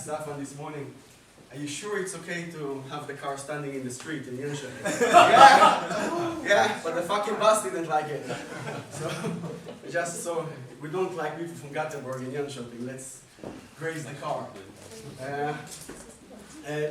Safan this morning, are you sure it's okay to have the car standing in the street in Jönköping? Yeah, but the fucking bus didn't like it. So we don't like people from Gothenburg in Jönköping. Let's graze the car.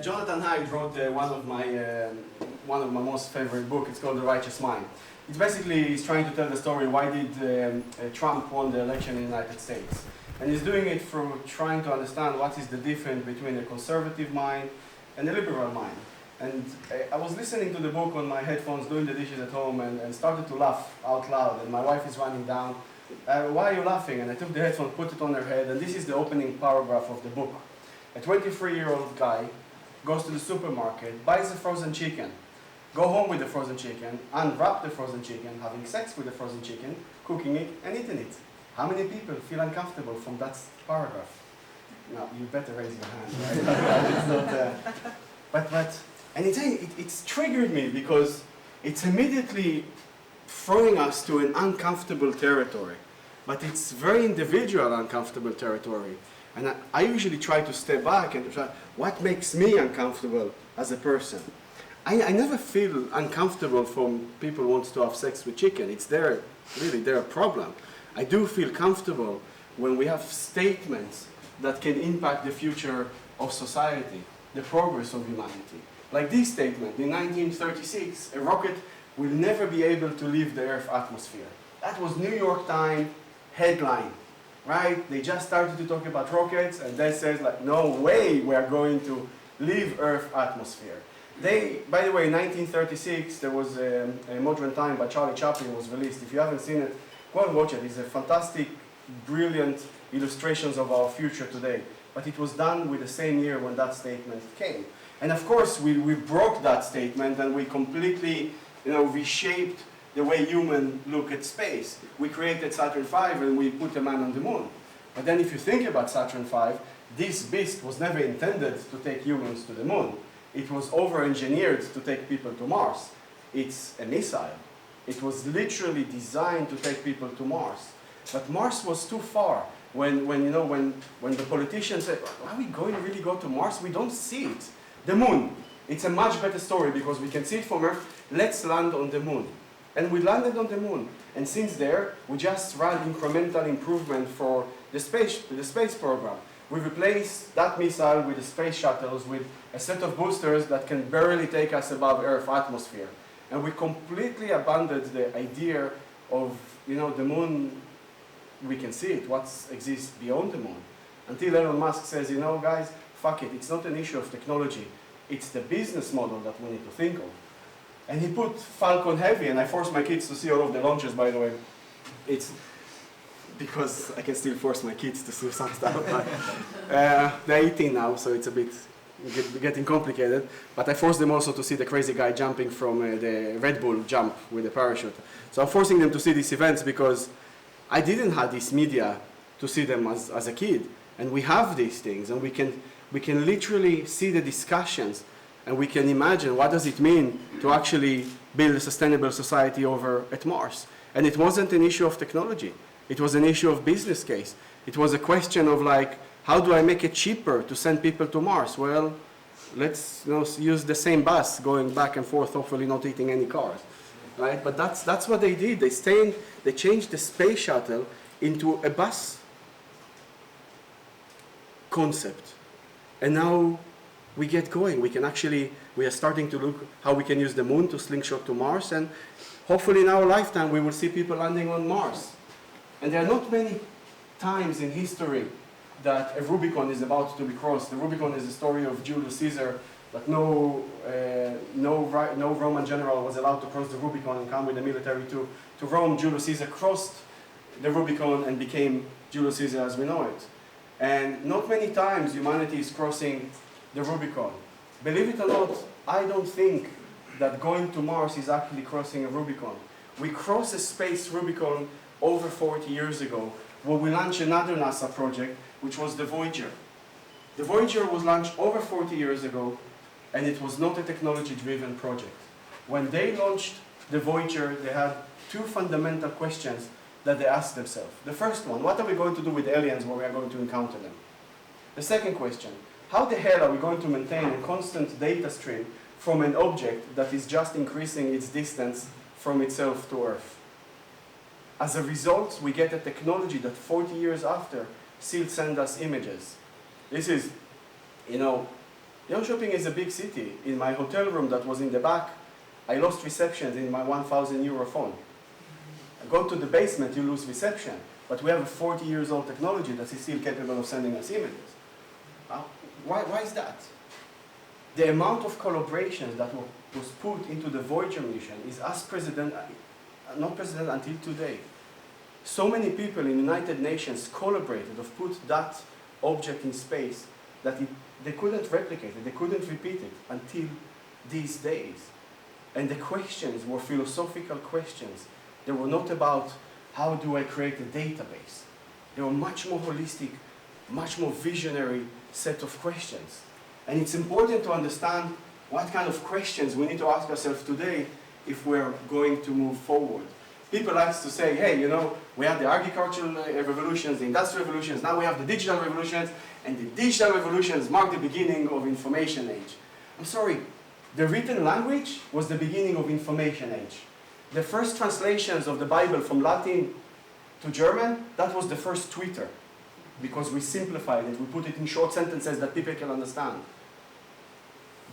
Jonathan Haidt wrote one of my most favorite books. It's called The Righteous Mind. It's basically he's trying to tell the story why did Trump won the election in the United States. And he's doing it through trying to understand what is the difference between a conservative mind and a liberal mind. And I was listening to the book on my headphones, doing the dishes at home, and started to laugh out loud. And my wife is running down, why are you laughing? And I took the headphone, put it on her head, and this is the opening paragraph of the book. A 23-year-old guy goes to the supermarket, buys a frozen chicken, go home with the frozen chicken, unwrap the frozen chicken, having sex with the frozen chicken, cooking it, and eating it. How many people feel uncomfortable from that paragraph? No, you better raise your hand, right? It's not, and it's triggered me because it's immediately throwing us to an uncomfortable territory. But it's very individual uncomfortable territory. And I usually try to step back and try, what makes me uncomfortable as a person? I never feel uncomfortable from people who want to have sex with chicken. It's their problem. I do feel comfortable when we have statements that can impact the future of society, the progress of humanity. Like this statement, in 1936, a rocket will never be able to leave the Earth's atmosphere. That was New York Times headline, right? They just started to talk about rockets, and that says, like, no way we are going to leave Earth's atmosphere. By the way, in 1936, there was a Modern Time by Charlie Chaplin was released. If you haven't seen it, go and watch it. It's a fantastic, brilliant illustrations of our future today. But it was done with the same year when that statement came. And of course, we broke that statement and we completely, reshaped the way humans look at space. We created Saturn V and we put a man on the moon. But then if you think about Saturn V, this beast was never intended to take humans to the moon. It was over-engineered to take people to Mars. It's a missile. It was literally designed to take people to Mars. But Mars was too far. When the politicians said, are we going to really go to Mars? We don't see it. The moon. It's a much better story because we can see it from Earth. Let's land on the moon. And we landed on the moon. And since there, we just ran incremental improvement for the space program. We replaced that missile with the space shuttles with a set of boosters that can barely take us above Earth's atmosphere. And we completely abandoned the idea of, the moon, we can see it, what exists beyond the moon. Until Elon Musk says, guys, fuck it, it's not an issue of technology, it's the business model that we need to think of. And he put Falcon Heavy, and I forced my kids to see all of the launches, by the way. It's because I can still force my kids to see some stuff. They're 18 now, so it's a bit getting complicated. But I forced them also to see the crazy guy jumping from the Red Bull jump with a parachute. So I'm forcing them to see these events because I didn't have this media to see them as a kid. And we have these things, and we can literally see the discussions, and we can imagine what does it mean to actually build a sustainable society over at Mars. And it wasn't an issue of technology. It was an issue of business case. It was a question of how do I make it cheaper to send people to Mars? Well, let's use the same bus going back and forth, hopefully not eating any cars, right? But that's what they did. They changed the space shuttle into a bus concept. And now we get going. We are starting to look how we can use the moon to slingshot to Mars, and hopefully in our lifetime we will see people landing on Mars. And there are not many times in history that a Rubicon is about to be crossed. The Rubicon is the story of Julius Caesar, that no Roman general was allowed to cross the Rubicon and come with the military to Rome. Julius Caesar crossed the Rubicon and became Julius Caesar as we know it. And not many times humanity is crossing the Rubicon. Believe it or not, I don't think that going to Mars is actually crossing a Rubicon. We crossed a space Rubicon over 40 years ago, where we launched another NASA project, which was the Voyager. The Voyager was launched over 40 years ago, and it was not a technology-driven project. When they launched the Voyager, they had two fundamental questions that they asked themselves. The first one, what are we going to do with aliens when we are going to encounter them? The second question, How the hell are we going to maintain a constant data stream from an object that is just increasing its distance from itself to Earth? As a result, we get a technology that 40 years after still sends us images. This is, Jönköping is a big city. In my hotel room that was in the back, I lost reception in my 1,000 euro phone. I go to the basement, you lose reception. But we have a 40 years old technology that is still capable of sending us images. Why is that? The amount of collaborations that was put into the Voyager mission is not precedented until today. So many people in the United Nations collaborated to put that object in space that they couldn't replicate it, they couldn't repeat it until these days. And the questions were philosophical questions. They were not about how do I create a database. They were much more holistic, much more visionary set of questions. And it's important to understand what kind of questions we need to ask ourselves today if we're going to move forward. People like to say, hey, we have the agricultural revolutions, the industrial revolutions, now we have the digital revolutions, and the digital revolutions mark the beginning of information age. I'm sorry, the written language was the beginning of information age. The first translations of the Bible from Latin to German, that was the first Twitter, because we simplified it, we put it in short sentences that people can understand.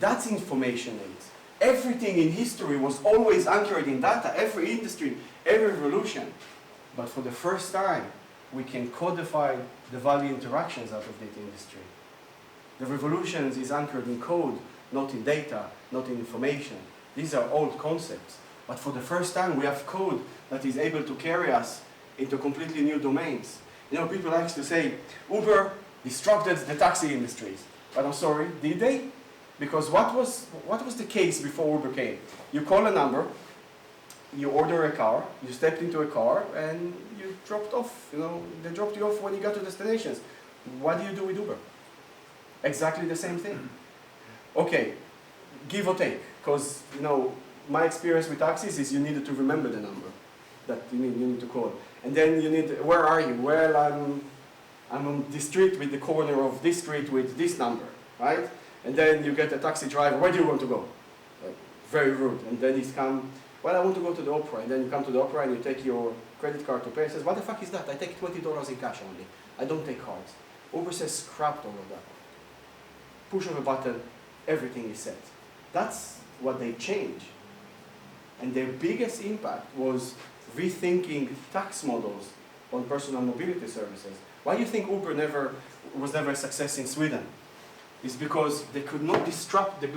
That's information age. Everything in history was always anchored in data, every industry, every revolution. But for the first time, we can codify the value interactions out of that industry. The revolutions is anchored in code, not in data, not in information. These are old concepts. But for the first time, we have code that is able to carry us into completely new domains. People like to say, Uber disrupted the taxi industries. But I'm sorry, did they? Because what was the case before Uber came? You call a number, you order a car, you stepped into a car, and you dropped off. They dropped you off when you got to destinations. What do you do with Uber? Exactly the same thing. Okay, give or take, because my experience with taxis is you needed to remember the number that you need to call. And then you need, where are you? Well, I'm on this street with the corner of this street with this number, right? And then you get a taxi driver, where do you want to go? Very rude. And then he's come, well, I want to go to the opera. And then you come to the opera and you take your credit card to pay. He says, what the fuck is that? I take $20 in cash only. I don't take cards. Uber says, scrapped all of that. Push of a button, everything is set. That's what they changed. And their biggest impact was rethinking tax models on personal mobility services. Why do you think Uber was never a success in Sweden? It's because they could not disrupt the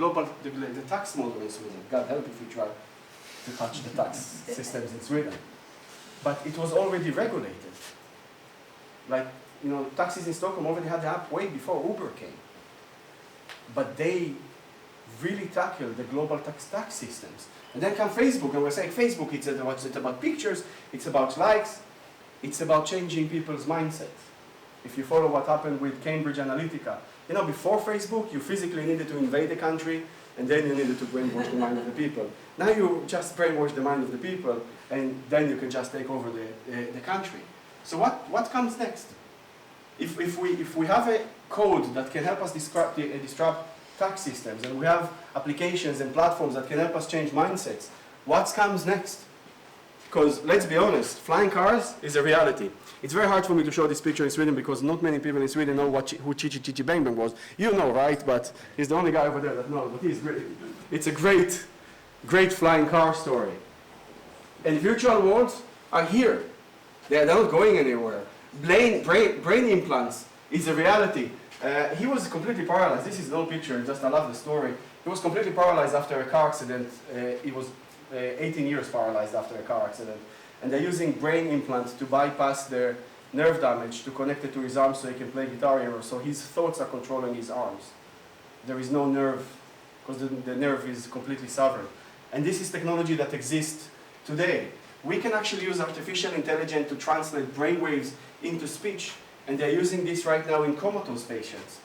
tax model in Sweden. God help if you try to touch the tax systems in Sweden. But it was already regulated. Taxis in Stockholm already had the app way before Uber came. But they really tackled the global tax systems. And then come Facebook, and we're saying Facebook, it's about pictures, it's about likes, it's about changing people's mindsets. If you follow what happened with Cambridge Analytica, before Facebook, you physically needed to invade the country, and then you needed to brainwash the mind of the people. Now you just brainwash the mind of the people, and then you can just take over the country. So what comes next? If we have a code that can help us disrupt tax systems, and we have applications and platforms that can help us change mindsets, what comes next? Because let's be honest, flying cars is a reality. It's very hard for me to show this picture in Sweden because not many people in Sweden know who Chichi Chichi Bang Bang was. You know, right? But he's the only guy over there that knows. But he's great. It's a great, great flying car story. And virtual worlds are here. They're not going anywhere. Brain implants is a reality. He was completely paralyzed. This is an old picture, just I love the story. He was completely paralyzed after a car accident. He was 18 years paralyzed after a car accident. And they're using brain implants to bypass the nerve damage to connect it to his arms so he can play Guitar Hero. So his thoughts are controlling his arms. There is no nerve, because the nerve is completely severed. And this is technology that exists today. We can actually use artificial intelligence to translate brainwaves into speech. And they're using this right now in comatose patients.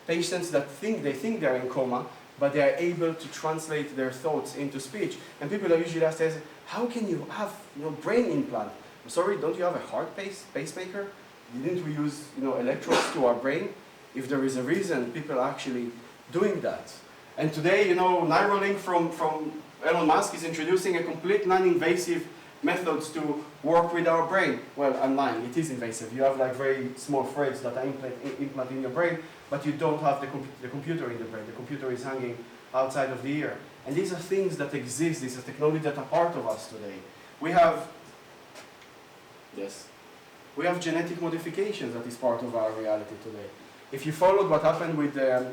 Patients that think they're in coma, but they are able to translate their thoughts into speech. And people are usually asked, how can you have brain implant? I'm sorry, don't you have a heart pacemaker? Didn't we use electrodes to our brain? if there is a reason people are actually doing that. And today, you know, Neuralink from Elon Musk is introducing a complete non-invasive methods to work with our brain. Well, I'm lying, it is invasive. You have like very small threads that are implant in your brain, but you don't have the computer in the brain. The computer is hanging outside of the ear. And these are things that exist, these are technologies that are part of us today. We have, yes, we have genetic modifications that is part of our reality today. If you followed what happened with the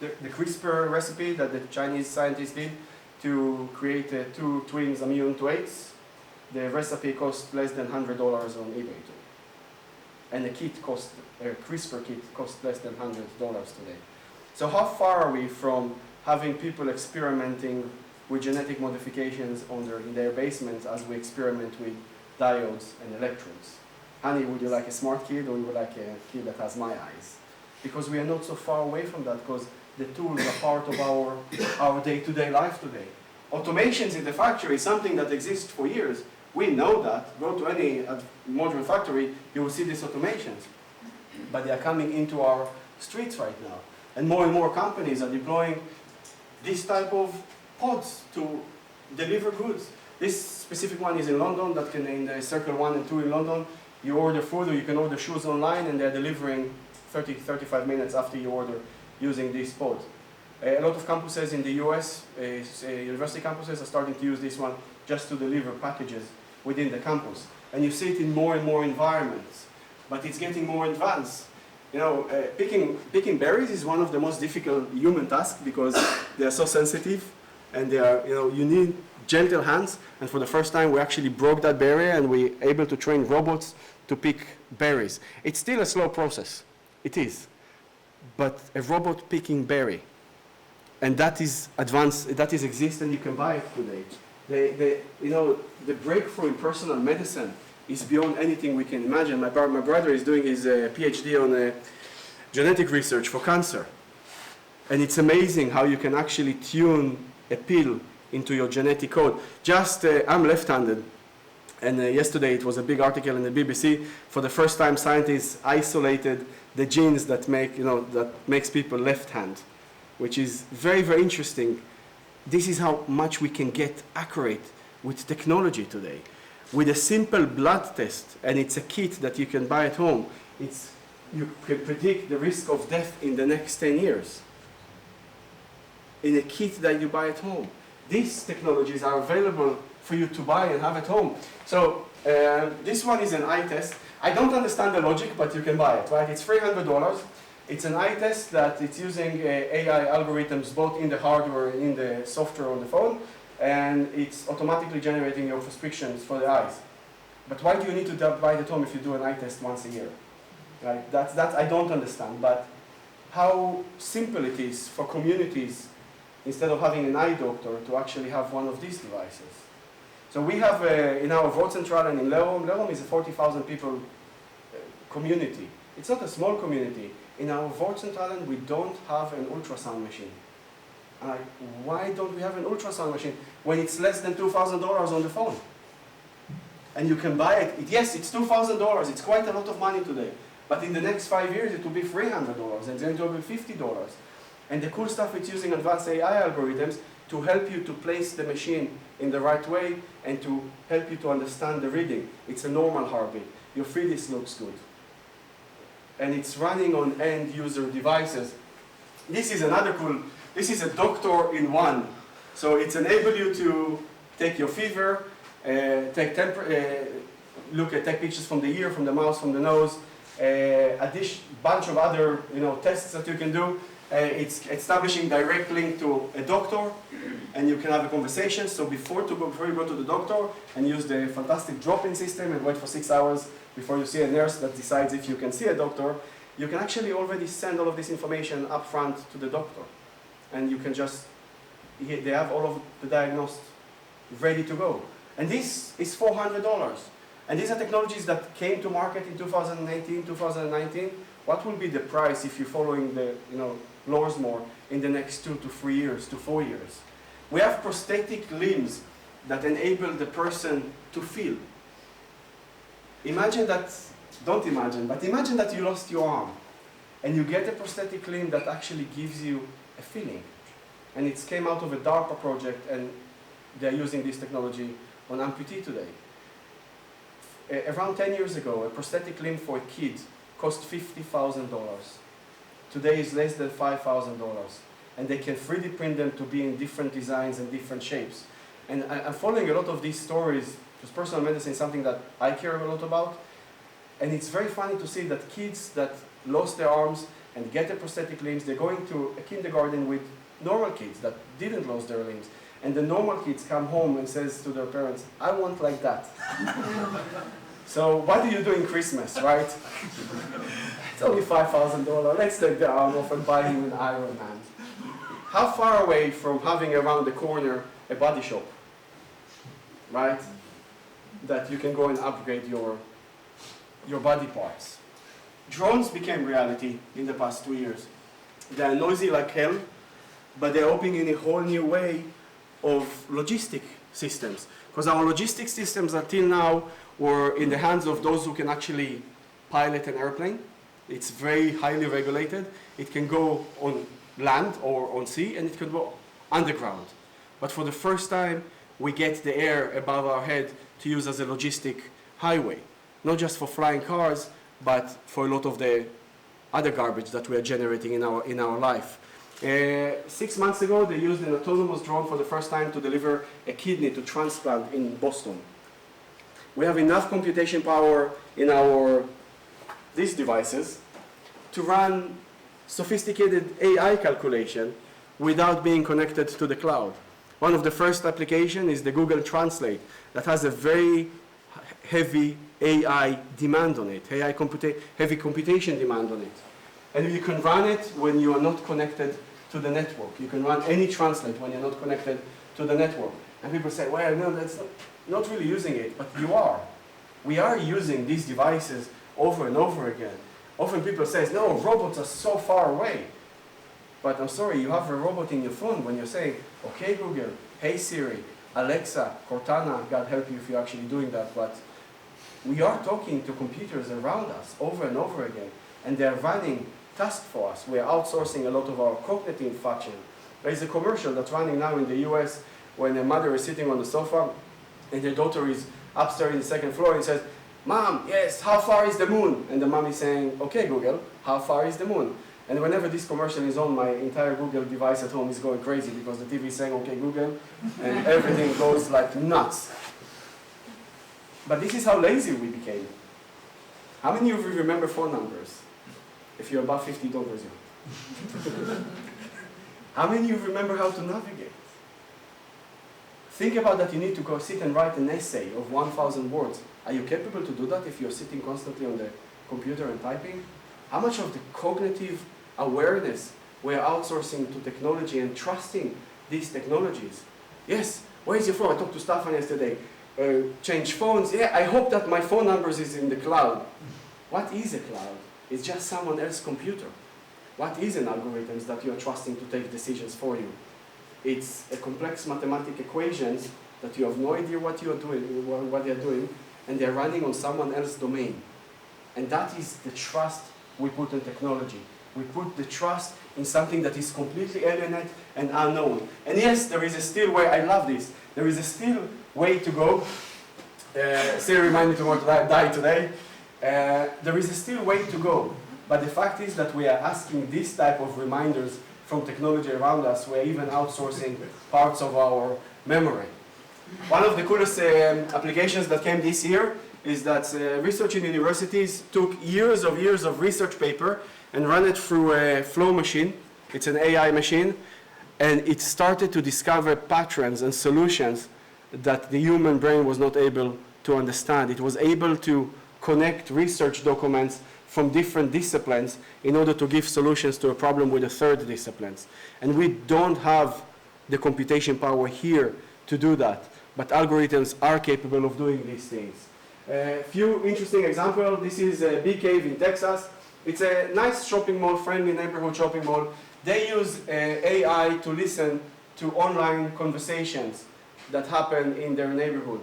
CRISPR recipe that the Chinese scientists did to create two twins immune to AIDS, the recipe cost less than $100 on eBay too. And the kit cost, CRISPR kit cost less than $100 today. So how far are we from having people experimenting with genetic modifications in their basements as we experiment with diodes and electrodes? Honey, would you like a smart kid or would you like a kid that has my eyes? Because we are not so far away from that, because the tools are part of our day-to-day life today. Automations in the factory is something that exists for years. We know that. Go to any modern factory, you will see these automations. But they are coming into our streets right now. And more companies are deploying this type of pods to deliver goods. This specific one is in London, that can in the Circle 1 and 2 in London. You order food or you can order shoes online and they're delivering 35 minutes after you order using this pod. A lot of campuses in the US, university campuses, are starting to use this one just to deliver packages within the campus. And you see it in more and more environments, but it's getting more advanced. You know, picking berries is one of the most difficult human tasks because they are so sensitive and they are, you know, you need gentle hands. And for the first time, we actually broke that barrier and we're able to train robots to pick berries. It's still a slow process. It is. But a robot picking berry, and that is advanced, that is exist and you can buy it today. You know, the breakthrough in personal medicine is beyond anything we can imagine. My brother is doing his PhD on genetic research for cancer. And it's amazing how you can actually tune a pill into your genetic code. I'm left-handed. And yesterday it was a big article in the BBC. For the first time, scientists isolated the genes that makes people left-hand, which is very, very interesting. This is how much we can get accurate with technology today. With a simple blood test, and it's a kit that you can buy at home, you can predict the risk of death in the next 10 years. In a kit that you buy at home. These technologies are available for you to buy and have at home. So this one is an eye test. I don't understand the logic, but you can buy it, right? It's $300. It's an eye test that it's using AI algorithms both in the hardware and in the software on the phone, and it's automatically generating your prescriptions for the eyes. But why do you need to buy it at home if you do an eye test once a year? Right? That's I don't understand, but how simple it is for communities, instead of having an eye doctor, to actually have one of these devices. So we have in our Vote Central and in Lerum is a 40,000 people community. It's not a small community. In our Vote Central we don't have an ultrasound machine. And why don't we have an ultrasound machine when it's less than $2,000 on the phone? And you can buy it. Yes, it's $2,000. It's quite a lot of money today. But in the next 5 years, it will be $300, and then it will be $50. And the cool stuff, it's using advanced AI algorithms to help you to place the machine in the right way and to help you to understand the reading. It's a normal heartbeat. Your 3D looks good. And it's running on end user devices. This is another cool, this is a doctor in one. So it's enable you to take your fever, take pictures from the ear, from the mouth, from the nose, a bunch of other tests that you can do. It's establishing direct link to a doctor, and you can have a conversation. So before you go to the doctor and use the fantastic drop-in system and wait for 6 hours before you see a nurse that decides if you can see a doctor, you can actually already send all of this information up front to the doctor. And you can they have all of the diagnosed ready to go. And this is $400. And these are technologies that came to market in 2018, 2019. What will be the price if you're following the laws more in the next 2 to 3 years to 4 years? We have prosthetic limbs that enable the person to feel. Imagine that, don't imagine, but imagine that you lost your arm and you get a prosthetic limb that actually gives you a feeling. And it came out of a DARPA project, and they're using this technology on amputee today. Around 10 years ago, a prosthetic limb for a kid cost $50,000. Today is less than $5,000. And they can 3D print them to be in different designs and different shapes. And I'm following a lot of these stories, because personal medicine is something that I care a lot about. And it's very funny to see that kids that lost their arms and get a prosthetic limbs, they're going to a kindergarten with normal kids that didn't lose their limbs. And the normal kids come home and says to their parents, I want like that. So what do you do in Christmas, right? It's only $5,000. Let's take the arm off and buy him an Iron Man. How far away from having around the corner a body shop, right? That you can go and upgrade your body parts. Drones became reality in the past 2 years. They are noisy like hell, but they're opening a whole new way of logistic systems. Because our logistic systems until now were in the hands of those who can actually pilot an airplane. It's very highly regulated. It can go on land or on sea, and it can go underground. But for the first time, we get the air above our head to use as a logistic highway. Not just for flying cars, but for a lot of the other garbage that we are generating in our life. 6 months ago, they used an autonomous drone for the first time to deliver a kidney to transplant in Boston. We have enough computation power in these devices to run sophisticated AI calculation without being connected to the cloud. One of the first applications is the Google Translate that has a very heavy AI demand on it, heavy computation demand on it. And you can run it when you are not connected to the network. You can run any translate when you're not connected to the network. And people say, well, no, that's not really using it, but you are. We are using these devices over and over again. Often people say, no, robots are so far away. But I'm sorry, you have a robot in your phone when you're saying, okay, Google, hey Siri, Alexa, Cortana, God help you if you're actually doing that, but we are talking to computers around us over and over again, and they're running tasks for us. We're outsourcing a lot of our cognitive function. There is a commercial that's running now in the US when a mother is sitting on the sofa and her daughter is upstairs in the second floor and says, Mom, yes, how far is the moon? And the mom is saying, okay, Google, how far is the moon? And whenever this commercial is on, my entire Google device at home is going crazy because the TV is saying, okay, Google, and everything goes like nuts. But this is how lazy we became. How many of you remember phone numbers? If you're above 50, don't raise your hand. How many of you remember how to navigate? Think about that you need to go sit and write an essay of 1,000 words. Are you capable to do that if you're sitting constantly on the computer and typing? How much of the cognitive awareness we're outsourcing to technology and trusting these technologies? Yes, where's your phone? I talked to Stefan yesterday. Change phones. Yeah, I hope that my phone numbers is in the cloud. What is a cloud? It's just someone else's computer. What is an algorithm that you're trusting to take decisions for you? It's a complex mathematical equations that you have no idea what you're doing, what they're doing, and they're running on someone else's domain. And that is the trust we put in technology. We put the trust in something that is completely alien and unknown. And yes, there is a still way, I love this, there is a still way to go. Siri reminded me to want to die today. There is a still way to go. But the fact is that we are asking this type of reminders from technology around us. We're even outsourcing parts of our memory. One of the coolest applications that came this year is that research in universities took years of research paper and ran it through a flow machine. It's an AI machine, and it started to discover patterns and solutions that the human brain was not able to understand. It was able to connect research documents from different disciplines in order to give solutions to a problem with the third disciplines. And we don't have the computation power here to do that, but algorithms are capable of doing these things. A few interesting examples. This is a Bee Cave in Texas. It's a nice shopping mall, friendly neighborhood shopping mall. They use AI to listen to online conversations that happen in their neighborhood.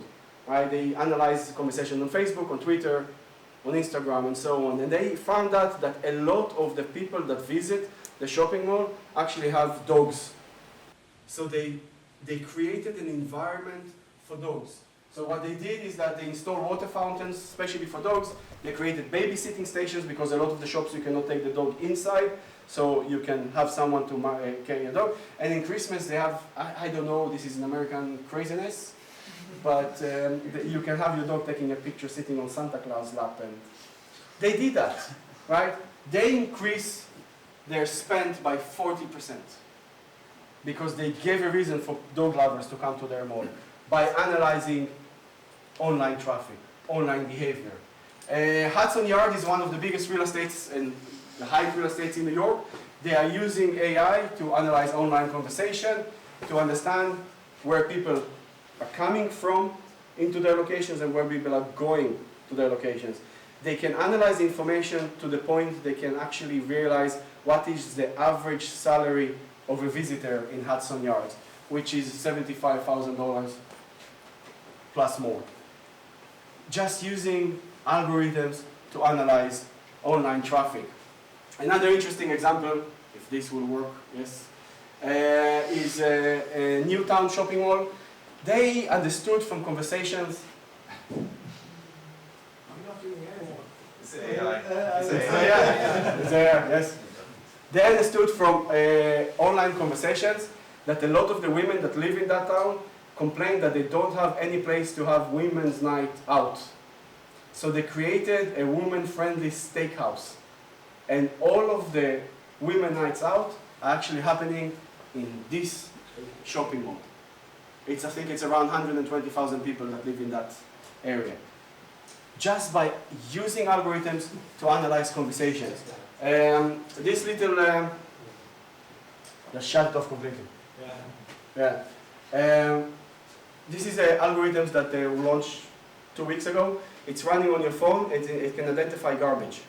Right? They analyze conversations on Facebook, on Twitter, on Instagram and so on. And they found out that a lot of the people that visit the shopping mall actually have dogs. So they created an environment for dogs. So what they did is that they installed water fountains, especially for dogs. They created babysitting stations because a lot of the shops you cannot take the dog inside. So you can have someone to carry a dog. And in Christmas they have, I don't know, this is an American craziness, but you can have your dog taking a picture sitting on Santa Claus' lap. And they did that, right? They increased their spend by 40% because they gave a reason for dog lovers to come to their mall by analyzing online traffic, online behavior. Hudson Yard is one of the biggest real estates and the high real estates in New York. They are using AI to analyze online conversation, to understand where people are coming from into their locations and where people are going to their locations. They can analyze information to the point they can actually realize what is the average salary of a visitor in Hudson Yards, which is $75,000 plus more. Just using algorithms to analyze online traffic. Another interesting example, if this will work, yes, is a Newtown shopping mall. They understood from conversations. It's AI. It's AI, yes. They understood from online conversations that a lot of the women that live in that town complain that they don't have any place to have women's night out. So they created a woman-friendly steakhouse. And all of the women nights out are actually happening in this shopping mall. I think it's around 120,000 people that live in that area. Just by using algorithms to analyze conversations. This little, just shut it off completely. Yeah. This is algorithms that they launched 2 weeks ago. It's running on your phone. It can identify garbage.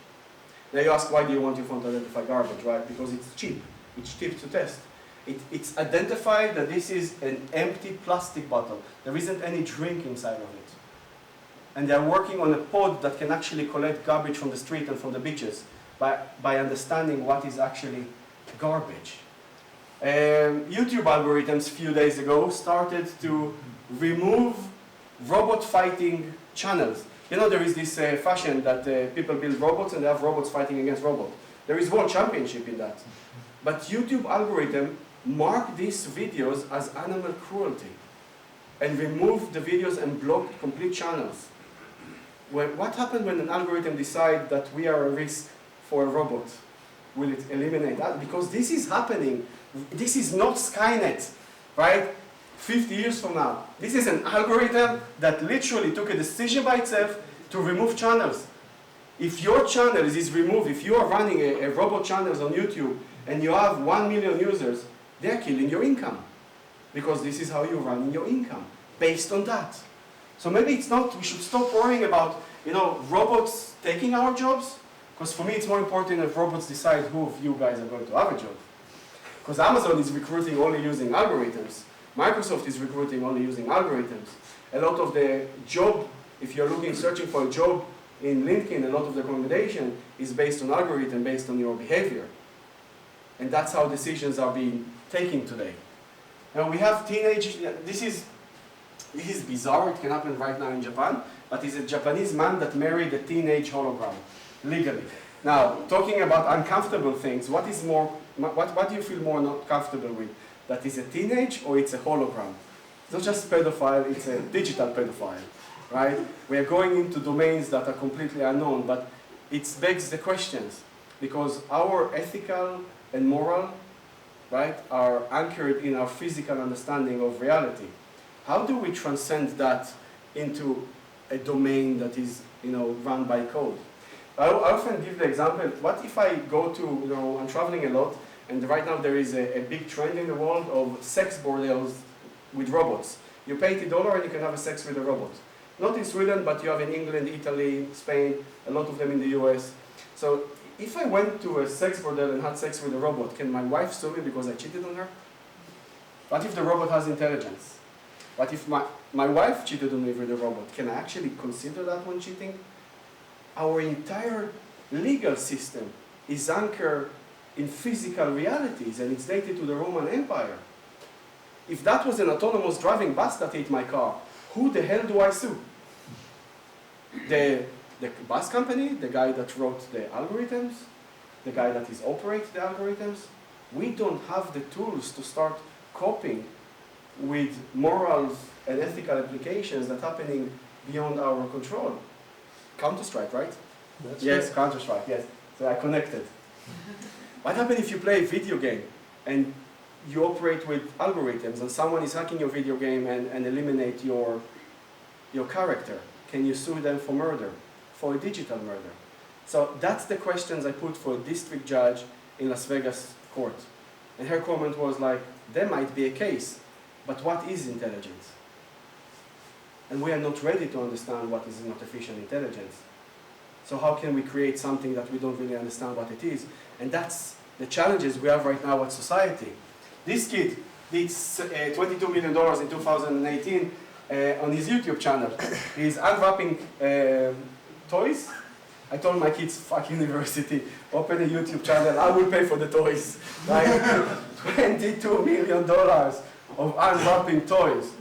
Now you ask, why do you want your phone to identify garbage, right? Because it's cheap. It's cheap to test. It's identified that this is an empty plastic bottle. There isn't any drink inside of it. And they're working on a pod that can actually collect garbage from the street and from the beaches by understanding what is actually garbage. YouTube algorithms a few days ago started to remove robot fighting channels. You know, there is this fashion that people build robots and they have robots fighting against robots. There is world championship in that. But YouTube algorithm mark these videos as animal cruelty and remove the videos and block complete channels. What happened when an algorithm decides that we are a risk for a robot? Will it eliminate that? Because this is happening. This is not Skynet, right? 50 years from now. This is an algorithm that literally took a decision by itself to remove channels. If your channel is removed, if you are running a robot channels on YouTube and you have 1 million users, they're killing your income. Because this is how you're running your income, based on that. So maybe it's not, we should stop worrying about, robots taking our jobs. Because for me it's more important if robots decide who of you guys are going to have a job. Because Amazon is recruiting only using algorithms. Microsoft is recruiting only using algorithms. A lot of the job, if you're searching for a job in LinkedIn, a lot of the recommendation is based on algorithm, based on your behavior. And that's how decisions are being taken today. Now we have teenage, this is bizarre, it can happen right now in Japan, but it's a Japanese man that married a teenage hologram, legally. Now, talking about uncomfortable things, what do you feel more not comfortable with? That is a teenage or it's a hologram? It's not just pedophile, it's a digital pedophile, right? We are going into domains that are completely unknown, but it begs the questions because our ethical and moral, right, are anchored in our physical understanding of reality. How do we transcend that into a domain that is, run by code? I often give the example, what if I go to, I'm traveling a lot, and right now there is a big trend in the world of sex bordels with robots. You pay $80 and you can have a sex with a robot. Not in Sweden, but you have in England, Italy, Spain, a lot of them in the US. So if I went to a sex bordel and had sex with a robot, can my wife sue me because I cheated on her? What if the robot has intelligence? What if my wife cheated on me with a robot? Can I actually consider that one cheating? our entire legal system is anchored in physical realities, and it's dated to the Roman Empire. If that was an autonomous driving bus that ate my car, who the hell do I sue? The bus company, the guy that wrote the algorithms, the guy that is operating the algorithms? We don't have the tools to start coping with morals and ethical applications that are happening beyond our control. Counter-Strike, right? Yes, Counter-Strike, yes. So I connected. What happens if you play a video game and you operate with algorithms and someone is hacking your video game and eliminate your character? Can you sue them for murder, for a digital murder? So that's the questions I put for a district judge in Las Vegas court. And her comment was like, there might be a case, but what is intelligence? And we are not ready to understand what is artificial intelligence. So how can we create something that we don't really understand what it is? And that's the challenges we have right now at society. This kid did $22 million in 2018 on his YouTube channel. He's unwrapping toys. I told my kids, fuck university, open a YouTube channel, I will pay for the toys. Like, $22 million of unwrapping toys.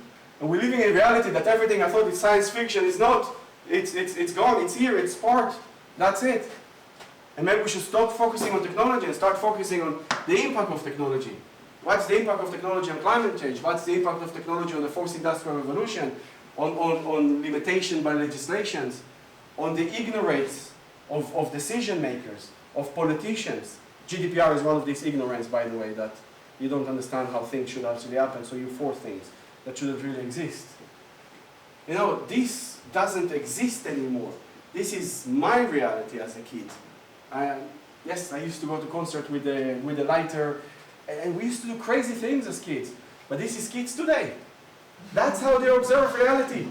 And we're living in a reality that everything I thought is science fiction is not. It's gone, it's here, it's part. That's it. And maybe we should stop focusing on technology and start focusing on the impact of technology. What's the impact of technology on climate change? What's the impact of technology on the fourth industrial revolution? On limitation by legislations? On the ignorance of decision makers, of politicians? GDPR is one of these ignorance, by the way, that you don't understand how things should actually happen, so you force things that shouldn't really exist. You know, this doesn't exist anymore. This is my reality as a kid. Yes, I used to go to concert with a lighter, and we used to do crazy things as kids. But this is kids today. That's how they observe reality.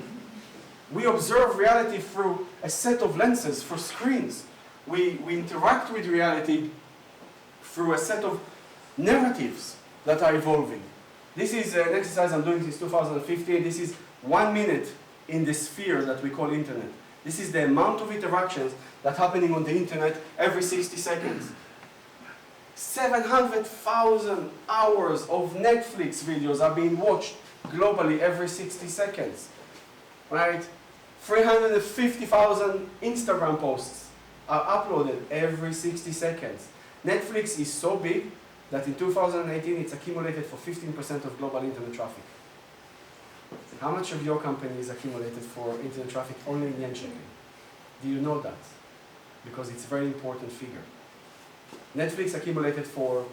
We observe reality through a set of lenses, through screens. We interact with reality through a set of narratives that are evolving. This is an exercise I'm doing since 2015. This is 1 minute in the sphere that we call internet. This is the amount of interactions that are happening on the internet every 60 seconds. 700,000 hours of Netflix videos are being watched globally every 60 seconds. Right? 350,000 Instagram posts are uploaded every 60 seconds. Netflix is so big that in 2018 it's accumulated for 15% of global internet traffic. How much of your company is accumulated for internet traffic only in yen shipping? Do you know that? Because it's a very important figure. Netflix accumulated for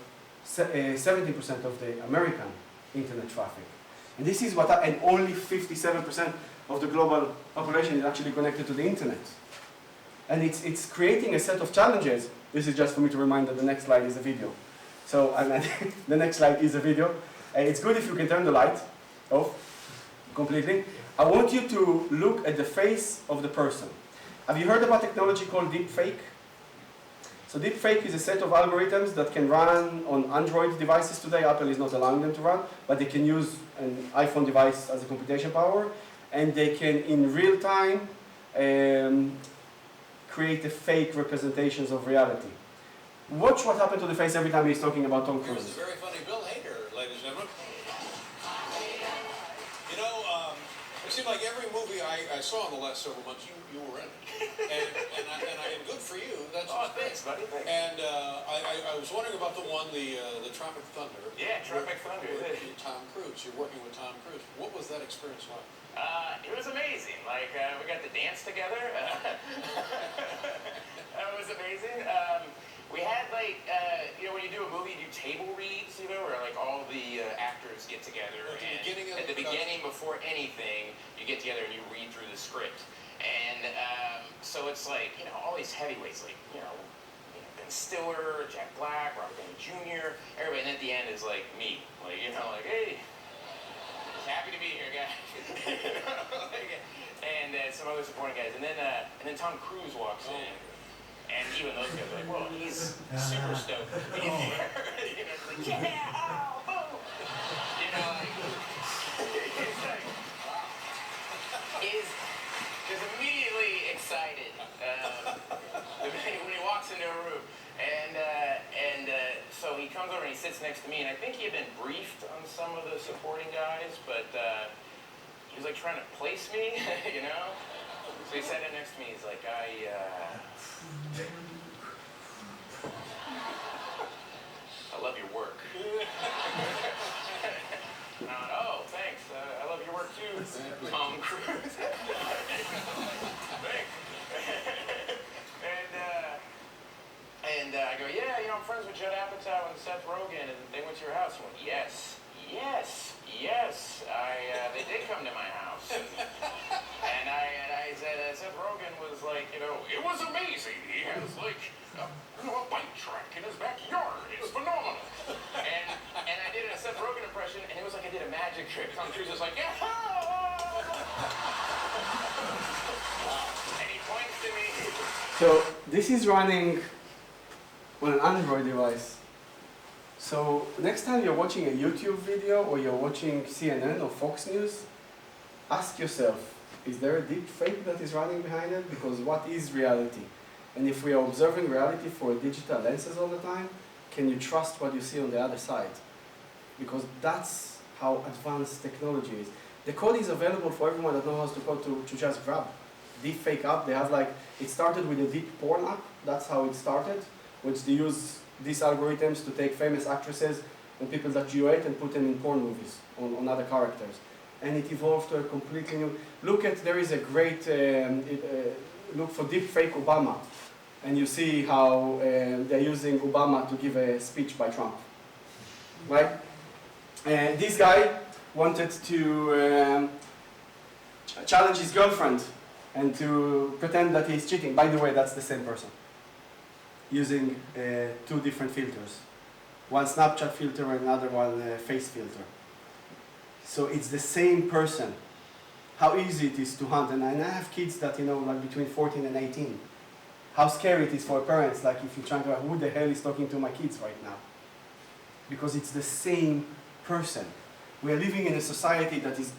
70% of the American internet traffic. And this is what, and only 57% of the global population is actually connected to the internet. And it's creating a set of challenges. This is just for me to remind that the next slide is a video. So the next slide is a video. It's good if you can turn the light off completely. I want you to look at the face of the person. Have you heard about technology called deepfake? So deepfake is a set of algorithms that can run on Android devices today. Apple is not allowing them to run, but they can use an iPhone device as a computation power, and they can, in real time, create the fake representations of reality. Watch what happened to the face every time he's talking about Tom Cruise. It was a very funny Bill Hader, ladies and gentlemen. You know, it seemed like every movie I saw in the last several months, you were in it. And good for you. That's thanks, buddy. Thanks. And I was wondering about the one, the Tropic Thunder. Yeah, Tropic Thunder. With Tom Cruise. You're working with Tom Cruise. What was that experience like? It was amazing. Like, we got to dance together. That was amazing. We had, like, you know, when you do a movie, you do table reads, you know, where, like, all the actors get together. At the beginning, before anything, you get together and you read through the script. And so it's like, you know, all these heavyweights, like, you know, Ben Stiller, Jack Black, Robert Downey Jr., everybody, and at the end is, like, me. Like, you know, like, hey, happy to be here, guys. And some other supporting guys. And then Tom Cruise walks in. And even those guys are like, whoa, he's super stoked to be there. You know, it's like, yeah, oh, boom. You know, like, it's like, is just immediately excited. comes over and he sits next to me, and I think he had been briefed on some of the supporting guys, but he was like trying to place me, you know? So he sat down next to me, he's like, I love your work. And I went, oh, thanks, I love your work too, Tom Cruise. Thanks. And I go, yeah, you know, I'm friends with Judd Apatow and Seth Rogen, and they went to your house. I went, yes. They did come to my house. And I said, Seth Rogen was like, you know, it was amazing. He has like a bike track in his backyard. It's phenomenal. And I did a Seth Rogen impression, and it was like I did a magic trick. Tom Cruise was like, yeah. And he points to me. So this is running on an Android device. So next time you're watching a YouTube video or you're watching CNN or Fox News, ask yourself, is there a deep fake that is running behind it? Because what is reality? And if we are observing reality for digital lenses all the time, can you trust what you see on the other side? Because that's how advanced technology is. The code is available for everyone that knows how to code to just grab. Deep fake app, they have like, it started with a deep porn app, that's how it started, which they use these algorithms to take famous actresses and people that you hate and put them in porn movies on other characters. And it evolved to a completely new, there is a great, look for deep fake Obama. And you see how they're using Obama to give a speech by Trump, right? And this guy wanted to challenge his girlfriend and to pretend that he's cheating. By the way, that's the same person, using two different filters. One Snapchat filter and another one face filter. So it's the same person. How easy it is to hunt. And I have kids that, you know, like between 14 and 18. How scary it is for parents, like if you're trying to, who the hell is talking to my kids right now? Because it's the same person. We are living in a society that is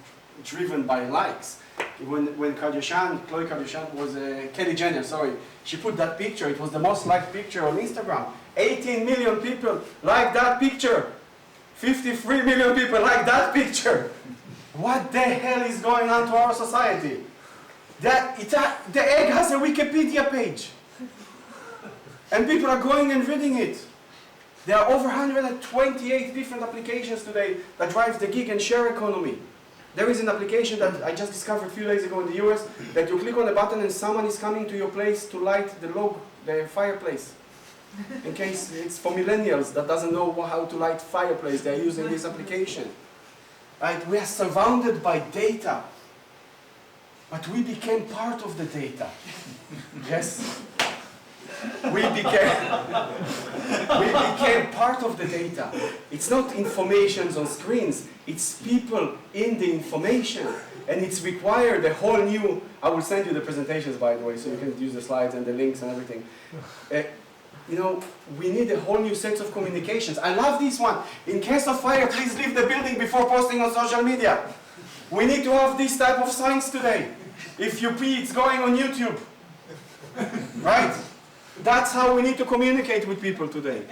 driven by likes. When Khloe Kardashian was, Kelly Jenner, sorry, she put that picture, it was the most liked picture on Instagram. 18 million people like that picture. 53 million people like that picture. What the hell is going on to our society? The egg has a Wikipedia page. And people are going and reading it. There are over 128 different applications today that drive the gig and share economy. There is an application that I just discovered a few days ago in the US that you click on a button and someone is coming to your place to light the fireplace. In case it's for millennials that doesn't know how to light fireplace, they're using this application. Right? We are surrounded by data, but we became part of the data. Yes? We became part of the data. It's not information on screens, it's people in the information. And it's required a whole new, I will send you the presentations by the way, so you can use the slides and the links and everything. You know, we need a whole new set of communications. I love this one. In case of fire, please leave the building before posting on social media. We need to have this type of signs today. If you pee, it's going on YouTube. Right? That's how we need to communicate with people today.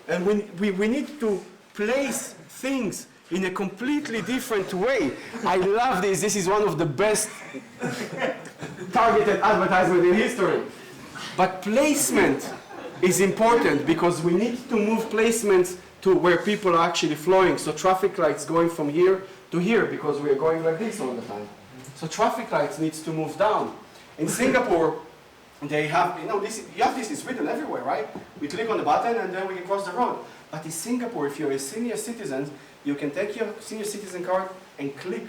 And we need to place things in a completely different way. I love this. This is one of the best targeted advertisements in history. But placement is important because we need to move placements to where people are actually flowing. So traffic lights going from here to here because we are going like this all the time. So traffic lights needs to move down. In Singapore, they have, you know, this is written everywhere, right? We click on the button and then we can cross the road. But in Singapore, if you're a senior citizen, you can take your senior citizen card and click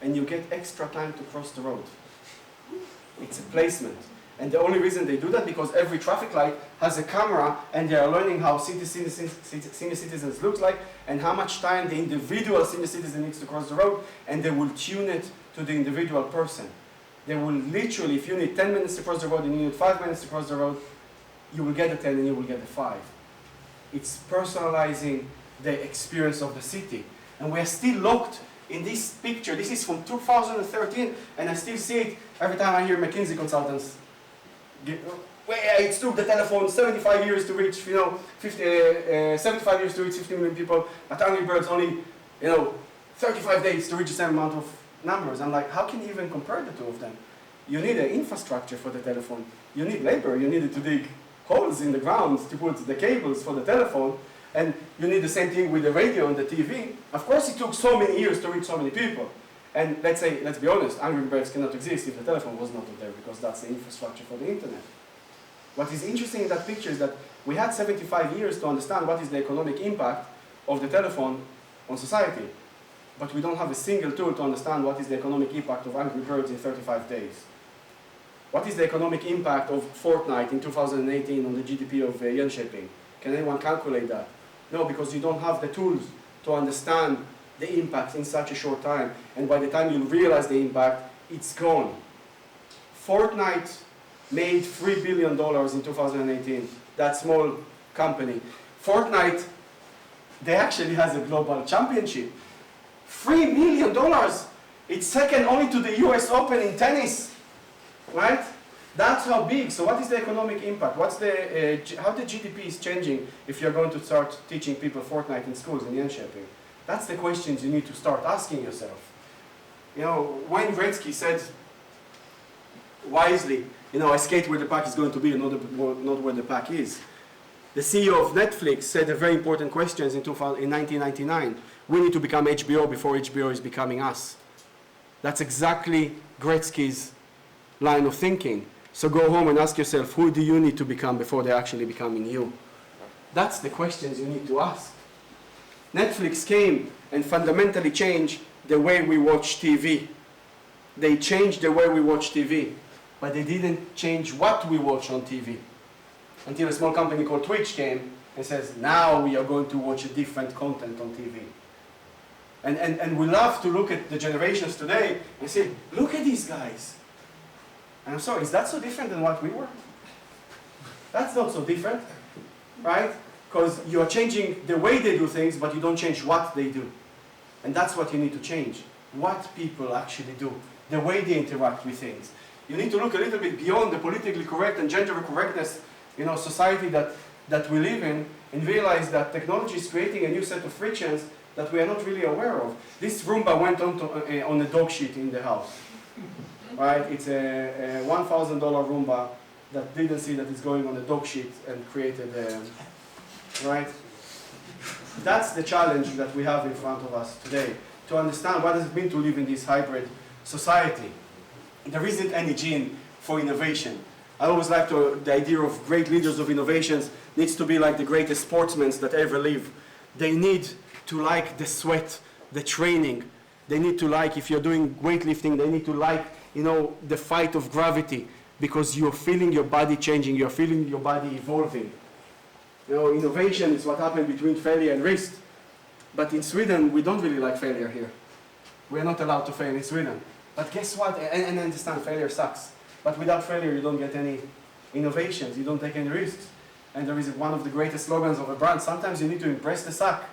and you get extra time to cross the road. It's a placement. And the only reason they do that because every traffic light has a camera and they are learning how senior citizens look like and how much time the individual senior citizen needs to cross the road, and they will tune it to the individual person. They will literally, if you need 10 minutes to cross the road and you need 5 minutes to cross the road, you will get a 10 and you will get a 5. It's personalizing the experience of the city. And we are still locked in this picture. This is from 2013 and I still see it every time I hear McKinsey consultants It took the telephone 75 years to reach, 75 years to reach 50 million people, but Angry Birds only, 35 days to reach the same amount of numbers. I'm like, how can you even compare the two of them? You need an infrastructure for the telephone. You need labor. You needed to dig holes in the ground to put the cables for the telephone. And you need the same thing with the radio and the TV. Of course, it took so many years to reach so many people. And let's be honest, Angry Birds cannot exist if the telephone was not there, because that's the infrastructure for the internet. What is interesting in that picture is that we had 75 years to understand what is the economic impact of the telephone on society. But we don't have a single tool to understand what is the economic impact of Angry Birds in 35 days. What is the economic impact of Fortnite in 2018 on the GDP of Jönköping? Can anyone calculate that? No, because you don't have the tools to understand the impact in such a short time. And by the time you realize the impact, it's gone. Fortnite made $3 billion in 2018, that small company. Fortnite, they actually has a global championship. $3 million! It's second only to the US Open in tennis, right? That's how big. So what is the economic impact? What's the, how the GDP is changing if you're going to start teaching people Fortnite in schools in Jönköping? That's the questions you need to start asking yourself. Wayne Gretzky said wisely, I skate where the puck is going to be and not where the puck is. The CEO of Netflix said a very important question in 1999. We need to become HBO before HBO is becoming us. That's exactly Gretzky's line of thinking. So go home and ask yourself, who do you need to become before they're actually becoming you? That's the questions you need to ask. Netflix came and fundamentally changed the way we watch TV. They changed the way we watch TV, but they didn't change what we watch on TV. Until a small company called Twitch came and says, now we are going to watch a different content on TV. And we love to look at the generations today and say, look at these guys. And I'm sorry, is that so different than what we were? That's not so different, right? Because you are changing the way they do things, but you don't change what they do. And that's what you need to change. What people actually do. The way they interact with things. You need to look a little bit beyond the politically correct and gender correctness, society that we live in, and realize that technology is creating a new set of frictions that we are not really aware of. This Roomba went on a dog shit in the house. Right? It's a $1,000 Roomba that didn't see that it's going on a dog shit and created right? That's the challenge that we have in front of us today, to understand what does it mean to live in this hybrid society. There isn't any gene for innovation. I always like the idea of great leaders of innovations needs to be like the greatest sportsmen that ever live. They need to like the sweat, the training. They need to like, if you're doing weightlifting, they need to like, the fight of gravity, because you're feeling your body changing, you're feeling your body evolving. Innovation is what happened between failure and risk. But in Sweden, we don't really like failure here. We're not allowed to fail in Sweden. But guess what? And I understand failure sucks. But without failure, you don't get any innovations. You don't take any risks. And there is one of the greatest slogans of a brand. Sometimes you need to impress the suck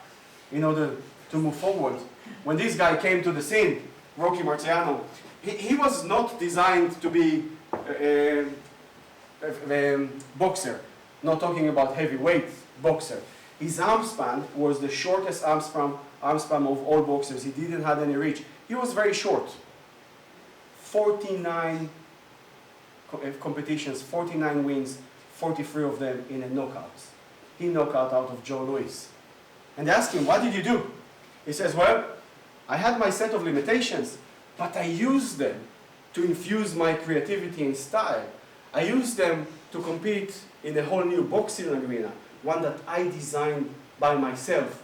in order to move forward. When this guy came to the scene, Rocky Marciano, he was not designed to be a boxer. Not talking about heavyweight boxer. His arm span was the shortest arm span of all boxers. He didn't have any reach. He was very short. 49 competitions, 49 wins, 43 of them in a knockouts. He knocked out of Joe Louis. And they asked him, what did you do? He says, well, I had my set of limitations, but I used them to infuse my creativity and style. I used them to compete in a whole new boxing arena, one that I designed by myself.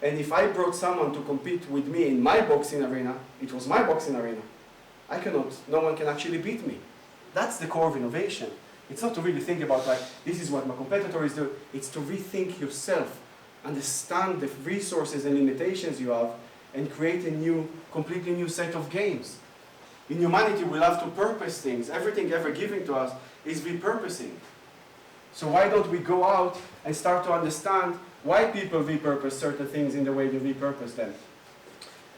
And if I brought someone to compete with me in my boxing arena, it was my boxing arena. No one can actually beat me. That's the core of innovation. It's not to really think about this is what my competitors do. It's to rethink yourself, understand the resources and limitations you have, and create a completely new set of games. In humanity, we love to purpose things. Everything ever given to us is repurposing. So why don't we go out and start to understand why people repurpose certain things in the way they repurpose them?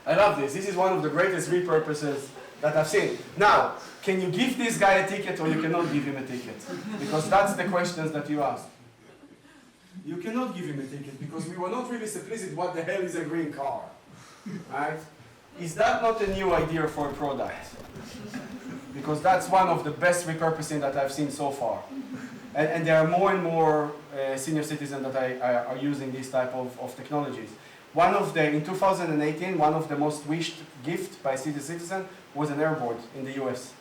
I love this. This is one of the greatest repurposes that I've seen. Now, can you give this guy a ticket or you cannot give him a ticket? Because that's the questions that you ask. You cannot give him a ticket because we were not really explicit what the hell is a green car, right? Is that not a new idea for a product? Because that's one of the best repurposing that I've seen so far. And there are more and more senior citizens that are using these type of technologies. In 2018, one of the most wished gift by senior citizen was an airboard in the US.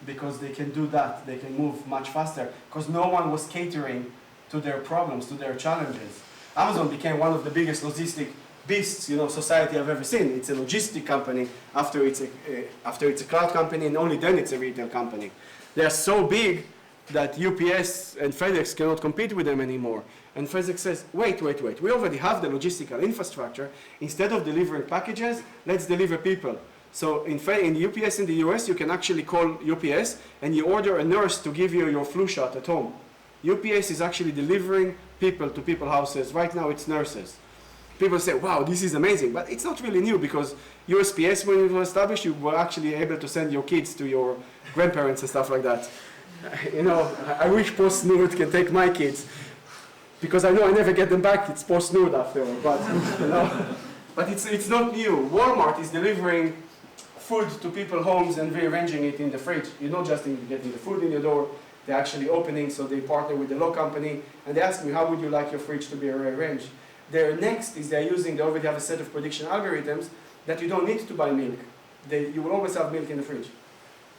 Because they can do that, they can move much faster. Because no one was catering to their problems, to their challenges. Amazon became one of the biggest logistic beasts, society I've ever seen. It's a logistic company after it's a cloud company, and only then it's a retail company. They are so big that UPS and FedEx cannot compete with them anymore. And FedEx says, wait, we already have the logistical infrastructure. Instead of delivering packages, let's deliver people. So in UPS in the US, you can actually call UPS and you order a nurse to give you your flu shot at home. UPS is actually delivering people to people's houses. Right now it's nurses. People say, wow, this is amazing. But it's not really new because USPS, when it was established, you were actually able to send your kids to your grandparents and stuff like that. I wish post-nude can take my kids because I know I never get them back. It's post-nude afterward. But it's not new. Walmart is delivering food to people's homes and rearranging it in the fridge. You're not just getting the food in your door. They're actually opening, so they partner with the law company, and they ask me, how would you like your fridge to be rearranged? Their next is they already have a set of prediction algorithms that you don't need to buy milk. You will always have milk in the fridge.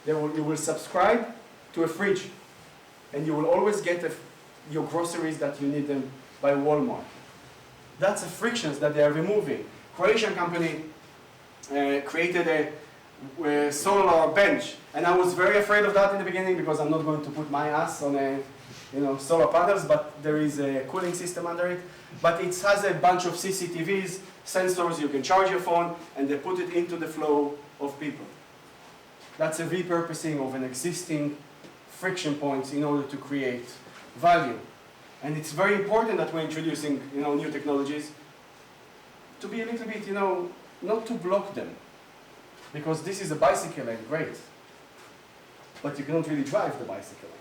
You will subscribe to a fridge, and you will always get your groceries that you need them by Walmart. That's the frictions that they are removing. Croatian company created a solar bench, and I was very afraid of that in the beginning because I'm not going to put my ass on solar panels, but there is a cooling system under it. But it has a bunch of CCTVs, sensors, you can charge your phone, and they put it into the flow of people. That's a repurposing of an existing friction points in order to create value. And it's very important that we're introducing new technologies to be a little bit, not to block them. Because this is a bicycle lane, great. But you cannot really drive the bicycle lane.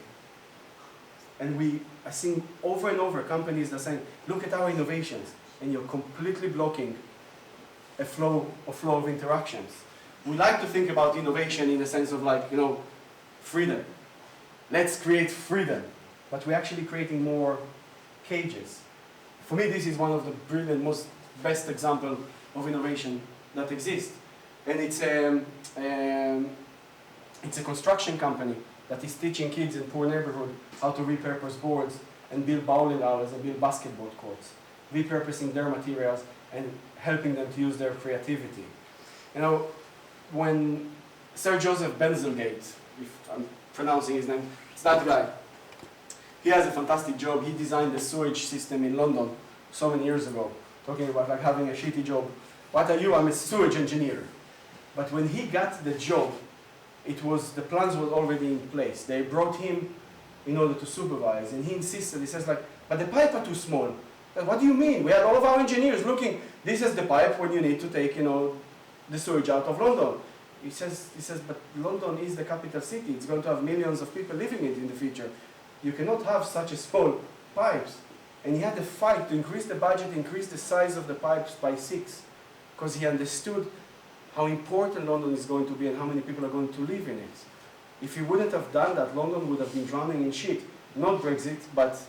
And I see over and over companies that are saying, look at our innovations, and you're completely blocking a flow of interactions. We like to think about innovation in the sense of freedom. Let's create freedom. But we're actually creating more cages. For me, this is one of the brilliant, best example of innovation that exists. And it's a construction company that is teaching kids in poor neighborhood how to repurpose boards and build bowling alleys and build basketball courts, repurposing their materials and helping them to use their creativity. When Sir Joseph Benzelgate, if I'm pronouncing his name, it's that guy. He has a fantastic job. He designed the sewage system in London so many years ago, talking about having a shitty job. What are you? I'm a sewage engineer. But when he got the job, the plans were already in place. They brought him in order to supervise, and he insisted. He says but the pipe are too small. What do you mean? We had all of our engineers looking. This is the pipe when you need to take, the sewage out of London. He says, but London is the capital city. It's going to have millions of people living in it in the future. You cannot have such a small pipes. And he had a fight to increase the budget, increase the size of the pipes by 6, because he understood how important London is going to be and how many people are going to live in it. If he wouldn't have done that, London would have been drowning in shit. Not Brexit, but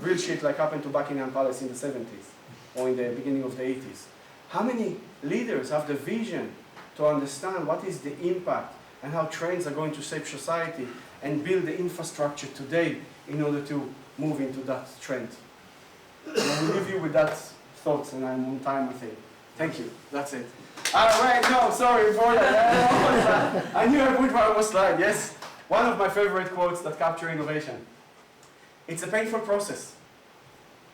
real shit like happened to Buckingham Palace in the 70s or in the beginning of the 80s. How many leaders have the vision to understand what is the impact and how trains are going to save society and build the infrastructure today in order to move into that trend? And I will leave you with that thought, and I'm on time, I think. Thank you. That's it. Wait, no, sorry for that. I knew I put one more slide. Yes, one of my favorite quotes that capture innovation. It's a painful process,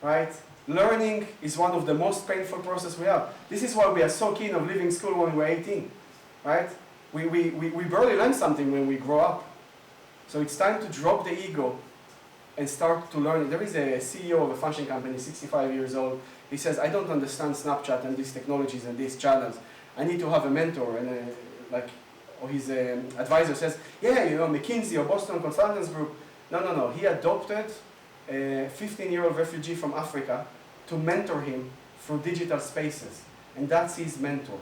right? Learning is one of the most painful processes we have. This is why we are so keen of leaving school when we're 18, right? We barely learn something when we grow up. So it's time to drop the ego and start to learn. There is a CEO of a fashion company, 65 years old. He says, I don't understand Snapchat and these technologies and these channels. I need to have a mentor and or his advisor says, yeah, you know, McKinsey or Boston Consultants Group. No. He adopted a 15-year-old refugee from Africa to mentor him through digital spaces. And that's his mentor.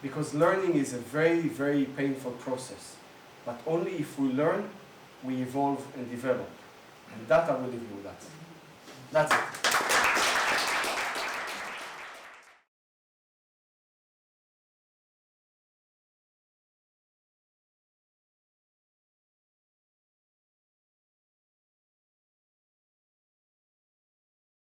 Because learning is a very, very painful process. But only if we learn, we evolve and develop. And that I will leave you with that. That's it.